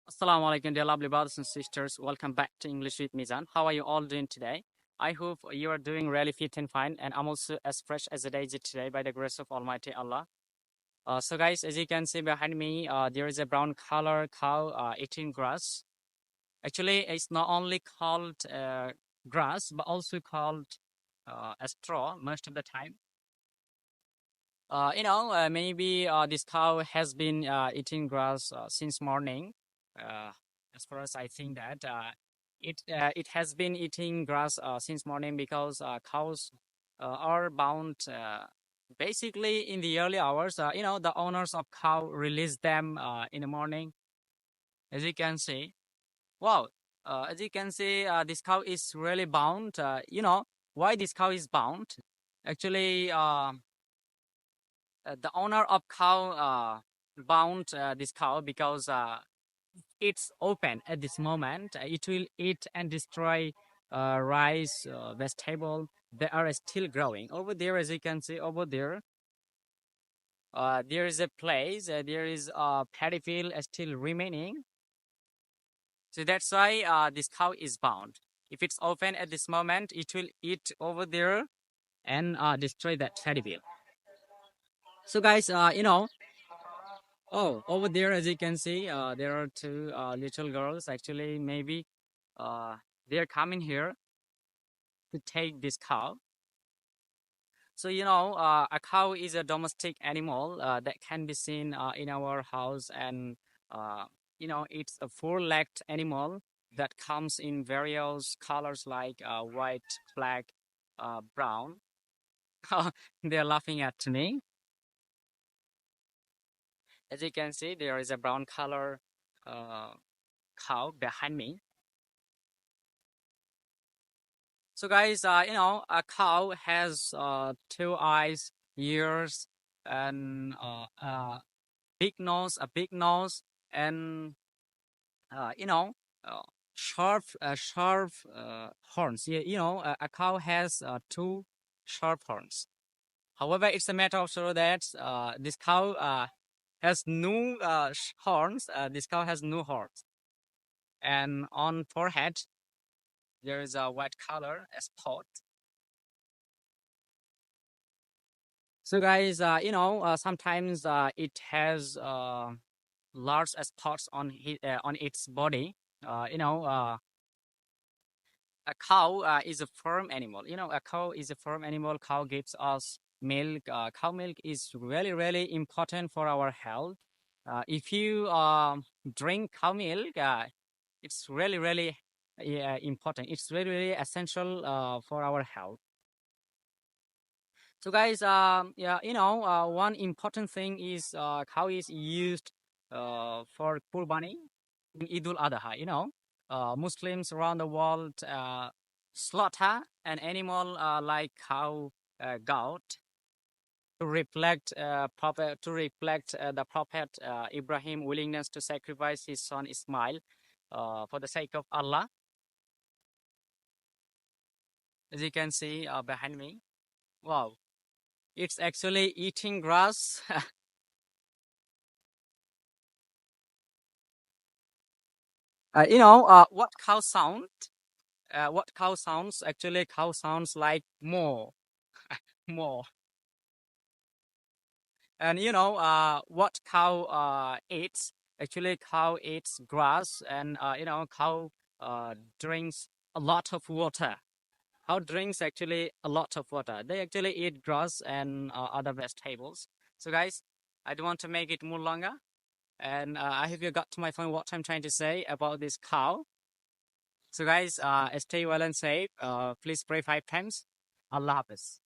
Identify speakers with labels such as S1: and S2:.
S1: Assalamualaikum, dear lovely brothers and sisters. Welcome back to English with Mizan. How are you all doing today? I hope you are doing really fit and fine, and I'm also as fresh as the day is today by the grace of Almighty Allah. So, guys, as you can see behind me, there is a brown color cow eating grass. Actually, it's not only called grass, but also called a straw most of the time. Maybe this cow has been eating grass since morning. Uh, as far as I think that it has been eating grass since morning because cows are bound basically in the early hours. The owners of cow release them in the morning, as you can see. Wow, as you can see, this cow is really bound. Why this cow is bound? Actually, the owner of cow bound this cow because it's open at this moment. It will eat and destroy rice, vegetable. They are still growing over there. As you can see over there, there is a place. There is a paddy field still remaining. So that's why this cow is bound. If it's open at this moment, it will eat over there and destroy that paddy field. So guys, oh, over there, as you can see, there are two little girls. Actually, maybe uh, they're coming here to take this cow. So, a cow is a domestic animal that can be seen in our house, and it's a four-legged animal that comes in various colors like white, black, brown. They're laughing at me. As you can see, there is a brown color uh, cow behind me. So guys, a cow has two eyes, ears, and a big nose, and uh, you know, uh, sharp horns. Yeah, a cow has two sharp horns. However, it's a matter of sure that this cow has no horns. This cow has no horns, and on forehead there is a white color, a spot. So guys, sometimes it has large spots on its body. Uh, you know, uh, a cow is a firm animal. A cow is a firm animal. Cow gives us milk. Cow milk is really, really important for our health. If you drink cow milk, it's really, really important. It's really, really essential for our health. So guys, yeah, one important thing is cow is used for kurbani in Eid al-Adha. Muslims around the world slaughter an animal like cow, goat to reflect the prophet Ibrahim willingness to sacrifice his son Ismail for the sake of Allah. As you can see behind me, wow, it's actually eating grass. What cow sound? What cow sounds? Actually, cow sounds like more, more. And what cow eats? Actually, cow eats grass, and cow drinks a lot of water. Cow drinks actually a lot of water. They actually eat grass and other vegetables. So, guys, I don't want to make it more longer. And I hope you got to my point what I'm trying to say about this cow. So guys, stay well and safe. Please pray 5 times. Allah Hafiz.